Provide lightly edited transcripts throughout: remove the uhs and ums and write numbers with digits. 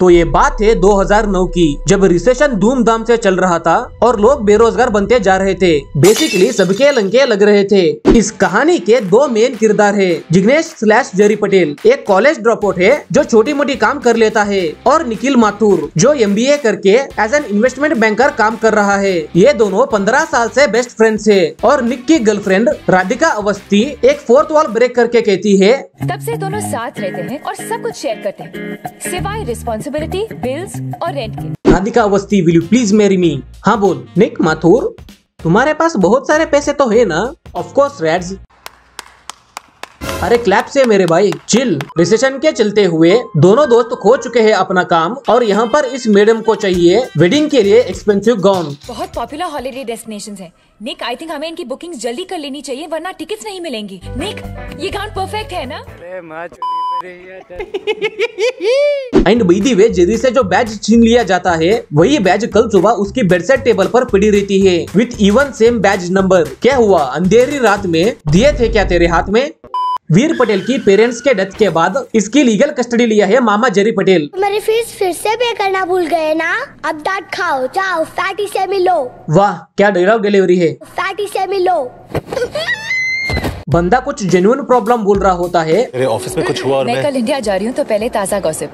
तो ये बात है 2009 की, जब रिसेशन धूमधाम से चल रहा था और लोग बेरोजगार बनते जा रहे थे। बेसिकली सबके लंके लग रहे थे। इस कहानी के दो मेन किरदार है, जिग्नेश/जेरी पटेल एक कॉलेज ड्रॉप आउट है जो छोटी मोटी काम कर लेता है, और निखिल माथुर जो MBA करके एज एन इन्वेस्टमेंट बैंकर काम कर रहा है। ये दोनों 15 साल से बेस्ट फ्रेंड्स है, और निक की गर्लफ्रेंड राधिका अवस्थी एक फोर्थ वॉल ब्रेक करके कहती है, तब से दोनों साथ रहते हैं और सब कुछ शेयर करते हैं सिवाय रिस्पॉन्सिबिलिटी, बिल्स और रेंट के। Radhika Awasthi, will you please marry me? हाँ बोल। निक माथुर, तुम्हारे पास बहुत सारे पैसे तो है ना? ऑफ कोर्स रैड्स। अरे क्लैप से मेरे भाई, चिल। रिसेशन के चलते हुए दोनों दोस्त खो चुके हैं अपना काम, और यहाँ पर इस मैडम को चाहिए वेडिंग के लिए एक्सपेंसिव गाउन। बहुत पॉपुलर हॉलिडे डेस्टिनेशंस हैं। निक, आई थिंक हमें इनकी बुकिंग्स जल्दी कर लेनी चाहिए वरना टिकट्स नहीं मिलेंगी। निक, ये गाउन परफेक्ट है ना? And by the way, Jerry से जो बैज छीन लिया जाता है वही बैज कल सुबह उसकी बेडसाइड टेबल पर पड़ी रहती है with even same badge number. क्या हुआ, अंधेरी रात में दिए थे क्या तेरे हाथ में? वीर पटेल की पेरेंट्स के डेथ के बाद इसकी लीगल कस्टडी लिया है मामा जेरी पटेल। मेरी फीस फिर से पे करना भूल गए ना? अब डांट खाओ, जाओ फैटी से मिलो। वाह क्या डायलॉग डिलीवरी है। फैटी से मिलो। बंदा कुछ जेन्युइन प्रॉब्लम बोल रहा होता है। मेरे ऑफिस में कुछ हुआ और मैं कल इंडिया जा रही हूँ, तो पहले ताज़ा गॉसिप।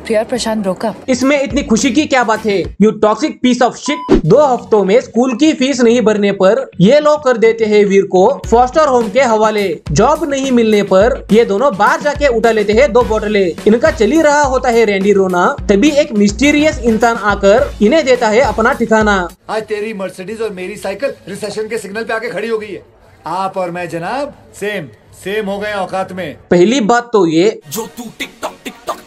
प्रिया और प्रशांत ब्रोकअप। इसमें इतनी खुशी की क्या बात है? You toxic piece of shit. 2 हफ्तों में स्कूल की फीस नहीं भरने पर ये लोग कर देते हैं वीर को फॉस्टर होम के हवाले। जॉब नहीं मिलने पर ये दोनों बाहर जाके उठा लेते हैं 2 बोतलें। इनका चल ही रहा होता है रैंडी रोना, तभी एक मिस्टीरियस इंसान आकर इन्हें देता है अपना ठिकाना। आज तेरी मर्सिडीज और मेरी साइकिल रिसेशन के सिग्नल पे आके खड़ी हो गई है। आप और मैं जनाब सेम हो गए औकात में। पहली बात तो ये जो तू टिकटॉक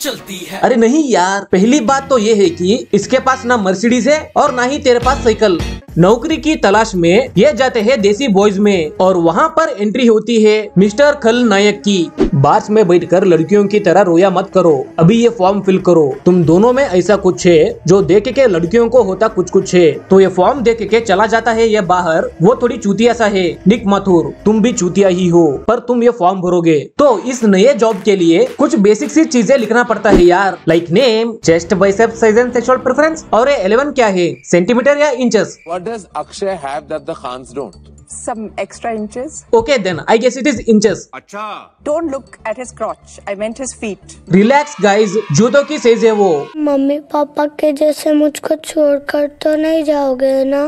चलती है। अरे नहीं यार, पहली बात तो ये है कि इसके पास ना मर्सिडीज है और ना ही तेरे पास साइकिल। नौकरी की तलाश में ये जाते हैं देसी बॉयज में, और वहाँ पर एंट्री होती है मिस्टर खलनायक की। बार्स में बैठकर लड़कियों की तरह रोया मत करो, अभी ये फॉर्म फिल करो। तुम दोनों में ऐसा कुछ है जो देख के लड़कियों को होता कुछ है, तो ये फॉर्म देख के चला जाता है ये बाहर। वो थोड़ी चूतिया सा है। निक माथुर, तुम भी चूतिया ही हो, पर तुम ये फॉर्म भरोगे तो इस नए जॉब के लिए कुछ बेसिक सी चीजें लिखना पड़ता है यार, like name, chest, biceps size and sexual preference. और 11 क्या है, सेंटीमीटर या inches? Does Akshay have that the Khans don't? Some extra inches. Okay then, I guess it is inches. अच्छा। Don't look at his crotch. I meant his feet. Relax guys, जूतों की size है वो। Mummy papa के जैसे मुझको छोड़कर तो नहीं जाओगे ना?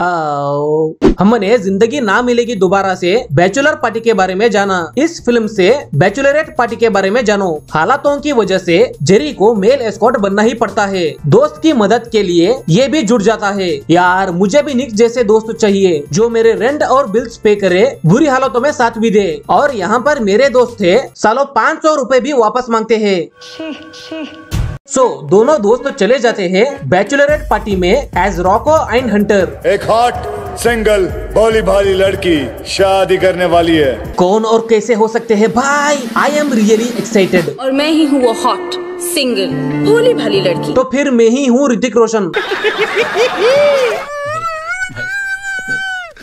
हमने जिंदगी ना मिलेगी दोबारा से बैचलर पार्टी के बारे में जाना। इस फिल्म से बैचलरेट पार्टी के बारे में जानो। हालातों की वजह से जेरी को मेल एस्कॉर्ट बनना ही पड़ता है। दोस्त की मदद के लिए ये भी जुट जाता है। यार मुझे भी निक जैसे दोस्त चाहिए जो मेरे रेंट और बिल्स पे करे, बुरी हालतों में साथ भी दे। और यहाँ पर मेरे दोस्त थे, सालों 500 रुपए भी वापस मांगते हैं। दोनों दोस्त चले जाते हैं बैचलरेट पार्टी में एज रॉको एंड हंटर। एक हॉट सिंगल भोली भाली लड़की शादी करने वाली है। कौन और कैसे हो सकते हैं भाई? I am really excited. और मैं ही हूँ वो हॉट सिंगल भोली भाली लड़की। तो फिर मैं ही हूँ ऋतिक रोशन।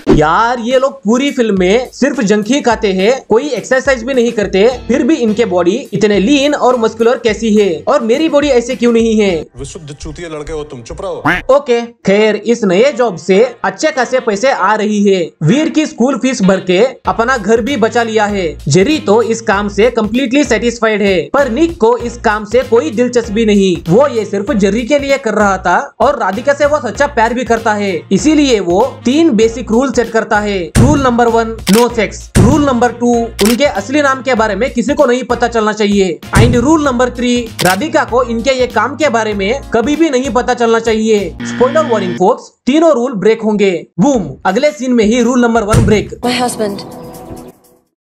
यार ये लोग पूरी फिल्म में सिर्फ जंक ही खाते हैं, कोई एक्सरसाइज भी नहीं करते, फिर भी इनके बॉडी इतने लीन और मस्कुलर कैसी है, और मेरी बॉडी ऐसे क्यों नहीं है? विशुद्ध चूतिया लड़के हो तुम, चुप रहो। ओके खैर, इस नए जॉब से अच्छे खासे पैसे आ रही है। वीर की स्कूल फीस भर के अपना घर भी बचा लिया है। जेरी तो इस काम से कम्प्लीटली सेटिस्फाइड है, पर निक को इस काम से कोई दिलचस्पी नहीं। वो ये सिर्फ जेरी के लिए कर रहा था, और राधिका से वो सच्चा प्यार भी करता है। इसीलिए वो 3 बेसिक रूल सेट करता है। Rule number 1, no sex. Rule number 2, उनके असली नाम के बारे में किसी को नहीं पता चलना चाहिए। एंड रूल नंबर 3, राधिका को इनके ये काम के बारे में कभी भी नहीं पता चलना चाहिए। स्पॉइलर वार्निंग फोर्स, तीनों रूल ब्रेक होंगे। बूम, अगले सीन में ही rule number 1 break. My husband.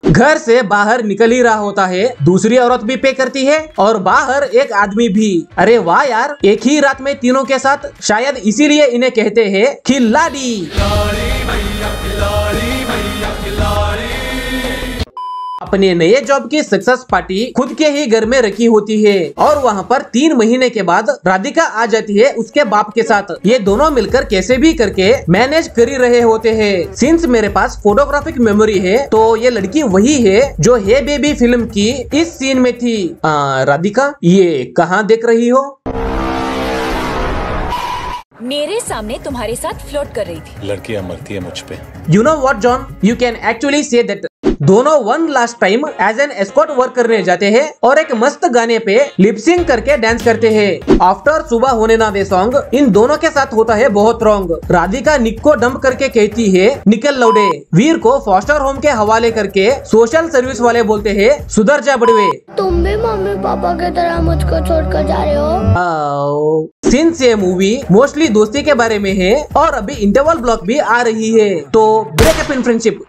घर से बाहर निकल ही रहा होता है, दूसरी औरत भी पे करती है और बाहर एक आदमी भी। अरे वाह यार, एक ही रात में तीनों के साथ। शायद इसीलिए इन्हें कहते हैं खिलाड़ी। अपने नए जॉब की सक्सेस पार्टी खुद के ही घर में रखी होती है, और वहाँ पर 3 महीने के बाद राधिका आ जाती है उसके बाप के साथ। ये दोनों मिलकर कैसे भी करके मैनेज कर ही रहे होते हैं। सिंस मेरे पास फोटोग्राफिक मेमोरी है, तो ये लड़की वही है जो हे बेबी फिल्म की इस सीन में थी। राधिका, ये कहाँ देख रही हो? मेरे सामने तुम्हारे साथ फ्लर्ट कर रही थी। लड़कियां मरती है मुझ पे। You know what, John? You can actually say that दोनों one last time as an escort work करने जाते हैं और एक मस्त गाने पे लिपसिंग करके डांस करते हैं। आफ्टर सुबह होने ना दे सॉन्ग इन दोनों के साथ होता है बहुत रॉन्ग। राधिका निक को डंप करके कहती है निकल लौड़े। वीर को फॉस्टर होम के हवाले करके सोशल सर्विस वाले बोलते हैं सुधर जा बड़वे। तुम भी मम्मी पापा की तरह मुझको छोड़कर जा रहे हो। सिंस ये मूवी मोस्टली दोस्ती के बारे में है और अभी इंटरवल ब्लॉक भी आ रही है तो ब्रेकअप इन फ्रेंडशिप।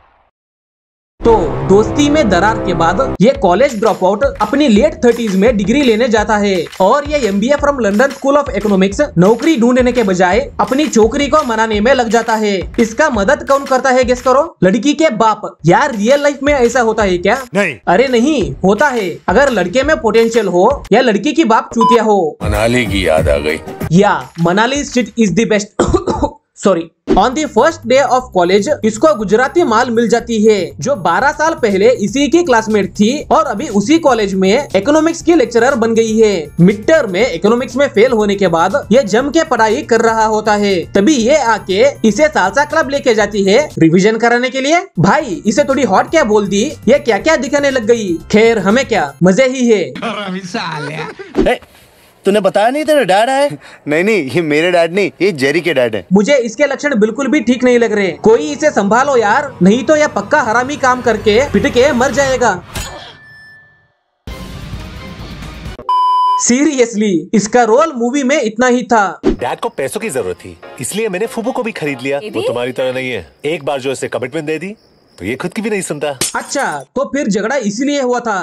तो दोस्ती में दरार के बाद ये कॉलेज ड्रॉप आउट अपनी लेट 30s में डिग्री लेने जाता है और ये MBA from London school of economics नौकरी ढूंढने के बजाय अपनी छोकरी को मनाने में लग जाता है। इसका मदद कौन करता है गेस करो? लड़की के बाप। यार रियल लाइफ में ऐसा होता है क्या? नहीं। अरे नहीं होता है। अगर लड़के में पोटेंशियल हो या लड़की की बाप चूतिया हो। मनाली की याद आ गई। या Manali street is the best. Sorry. On the first day of college इसको गुजराती माल मिल जाती है जो 12 साल पहले इसी की क्लासमेट थी और अभी उसी कॉलेज में इकोनॉमिक्स की लेक्चरर बन गई है। मिड टर्म में इकोनॉमिक्स में फेल होने के बाद ये जम के पढ़ाई कर रहा होता है। तभी ये आके इसे सालसा क्लब लेके जाती है रिवीजन कराने के लिए। भाई इसे थोड़ी हॉट क्या बोल दी, ये क्या क्या दिखाने लग गई। खैर हमें क्या, मजे ही है। तूने बताया नहीं तेरा डैड है? नहीं ये मेरे डैड नहीं, ये जेरी के डैड है। मुझे इसके लक्षण बिल्कुल भी ठीक नहीं लग रहे। कोई इसे संभालो यार, नहीं तो यह पक्का हरामी काम करके पिट के मर जाएगा। सीरियसली इसका रोल मूवी में इतना ही था। डैड को पैसों की जरूरत थी इसलिए मैंने फूफू को भी खरीद लिया। वो तुम्हारी तरह नहीं है, एक बार जो इसे कमिटमेंट दे दी तो ये खुद की भी नहीं सुनता। अच्छा तो फिर झगड़ा इसीलिए हुआ था।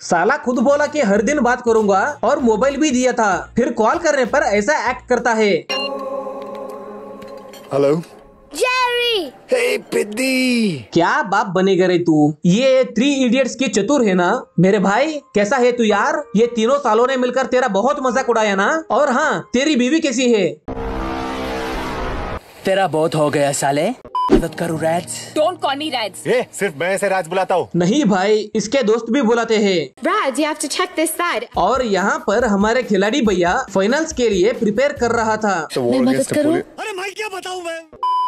साला खुद बोला कि हर दिन बात करूंगा और मोबाइल भी दिया था, फिर कॉल करने पर ऐसा एक्ट करता है। Hello Jerry. हे पिद्दी। क्या बाप बनेगा रे तू? ये 3 इडियट्स की चतुर है ना मेरे भाई। कैसा है तू यार? ये तीनों सालों ने मिलकर तेरा बहुत मजाक उड़ाया ना। और हाँ तेरी बीवी कैसी है? तेरा बहुत हो गया साले, मदद करूं राज? Don't call me Raj. ये सिर्फ मैं इसे राज बुलाता हूँ। नहीं भाई इसके दोस्त भी बुलाते हैं। Raj, you have to check this side. और यहाँ पर हमारे खिलाड़ी भैया फाइनल्स के लिए प्रिपेयर कर रहा था। मैं मदद करूं? अरे मैं क्या बताऊं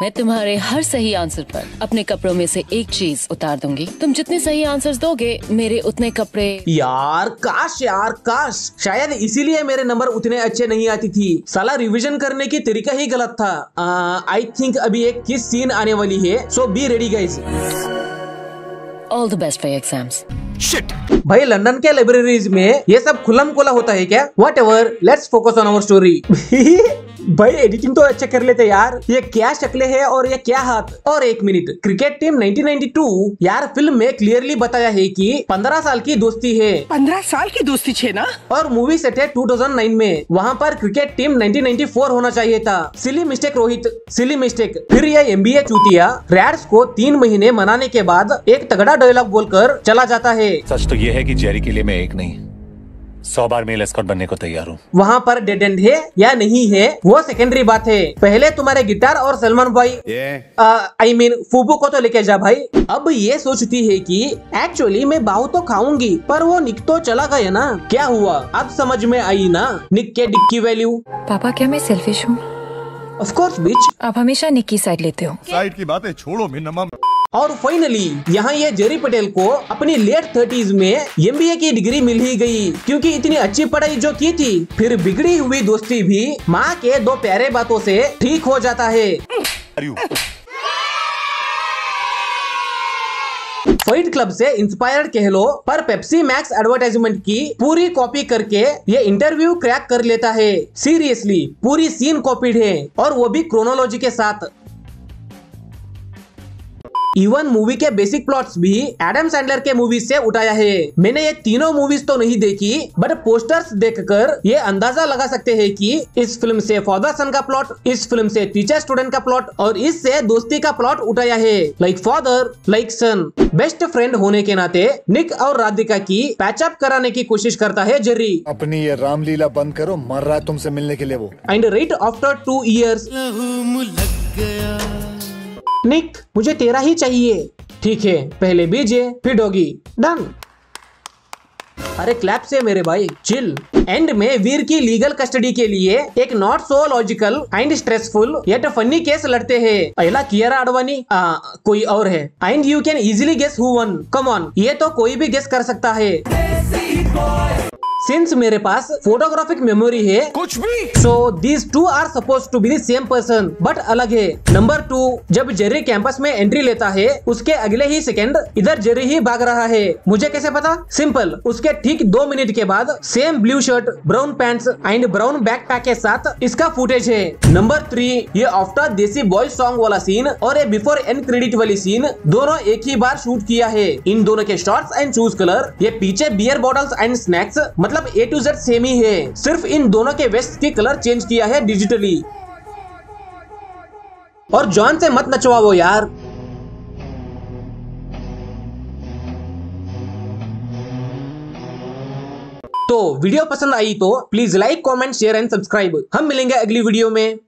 मैं तुम्हारे हर सही आंसर पर अपने कपड़ों में से एक चीज उतार दूंगी। तुम जितने सही आंसर्स दोगे मेरे उतने कपड़े। यार काश शायद इसीलिए मेरे नंबर उतने अच्छे नहीं आती थी। साला रिवीजन करने की तरीका ही गलत था। आई थिंक अभी एक किस सीन आने वाली है, so be ready guys. All the best for your exams. Shit. भाई लंदन के लाइब्रेरीज में ये सब खुलम खुला होता है क्या? Whatever, let's focus on our story. भाई एडिटिंग तो अच्छा कर लेते यार। ये क्या शक्लें हैं और ये क्या हाथ। और एक मिनट, क्रिकेट टीम 1992 यार फिल्म में क्लियरली बताया है कि 15 साल की दोस्ती है। 15 साल की दोस्ती छे ना। और मूवी सेट है 2009 में। वहाँ पर क्रिकेट टीम 1994 होना चाहिए था। Silly mistake Rohit, silly mistake. फिर ये MBA चूतिया रैड्स को 3 महीने मनाने के बाद एक तगड़ा डायलॉग बोलकर चला जाता है। सच तो ये है कि जेरी के लिए मैं एक नहीं 100 बार मेल एस्कॉर्ट बनने को तैयार हूँ। वहाँ पर डेड एंड है या नहीं है वो सेकेंडरी बात है। पहले तुम्हारे गिटार और सलमान भाई आई मीन फूबू को तो लेके जा भाई। अब ये सोचती है कि एक्चुअली मैं बाहु तो खाऊंगी पर वो निक तो चला गया ना। क्या हुआ अब समझ में आई ना निक के डिक की वैल्यू। पापा क्या मैं सेल्फिश हूँ? ऑफ कोर्स बिच। आप हमेशा निक की साइड लेते हो। साइड की बातें छोड़ो मिन्नमा। और फाइनली यहाँ ये जेरी पटेल को अपनी लेट 30s में MBA की डिग्री मिल ही गई क्योंकि इतनी अच्छी पढ़ाई जो की थी। फिर बिगड़ी हुई दोस्ती भी माँ के 2 प्यारे बातों से ठीक हो जाता है। फाइट क्लब से इंस्पायर्ड कह लो पर पेप्सी मैक्स एडवर्टाइजमेंट की पूरी कॉपी करके ये इंटरव्यू क्रैक कर लेता है। सीरियसली पूरी सीन कॉपीड है और वो भी क्रोनोलॉजी के साथ। इवन मूवी के बेसिक प्लॉट्स भी एडम सैंडलर के मूवीज से उठाया है। मैंने ये तीनों मूवीज तो नहीं देखी बट पोस्टर्स देखकर ये अंदाजा लगा सकते हैं कि इस फिल्म से फादर सन का प्लॉट, इस फिल्म से टीचर स्टूडेंट का प्लॉट और इससे दोस्ती का प्लॉट उठाया है। लाइक फादर लाइक सन। बेस्ट फ्रेंड होने के नाते निक और राधिका की पैचअप कराने की कोशिश करता है जेरी। अपनी ये रामलीला बंद करो, मर रहा है तुमसे मिलने के लिए वो। एंड राइट आफ्टर 2 years निक मुझे तेरा ही चाहिए। ठीक है पहले बीजे फिर डॉगी। डन। अरे क्लैप से मेरे भाई, चिल। एंड में वीर की लीगल कस्टडी के लिए एक not so logical and stressful yet funny case लड़ते हैं। पहला कियारा आडवाणी, कोई और है। And you can easily guess who won. Come on, ये तो कोई भी गेस कर सकता है। सिंस मेरे पास फोटोग्राफिक मेमोरी है कुछ भी, so these two are suppose to be the same person but अलग है। नंबर 2, जब जेरी कैंपस में एंट्री लेता है उसके अगले ही सेकंड इधर जेरी ही भाग रहा है। मुझे कैसे पता? सिंपल, उसके ठीक 2 मिनट के बाद same blue shirt, brown pants and brown backpack के साथ इसका फुटेज है। नंबर 3, ये आफ्टर देसी बॉय सॉन्ग वाला सीन और ये बिफोर एंड क्रेडिट वाली सीन दोनों एक ही बार शूट किया है। इन दोनों के शॉर्ट्स एंड शूज कलर, ये पीछे बियर बॉटल्स एंड स्नैक्स, मतलब A to Z सेम ही है, सिर्फ इन दोनों के वेस्ट की कलर चेंज किया है डिजिटली। और जॉन से मत नचवाओ यार। तो वीडियो पसंद आई तो please like, comment, share and subscribe. हम मिलेंगे अगली वीडियो में।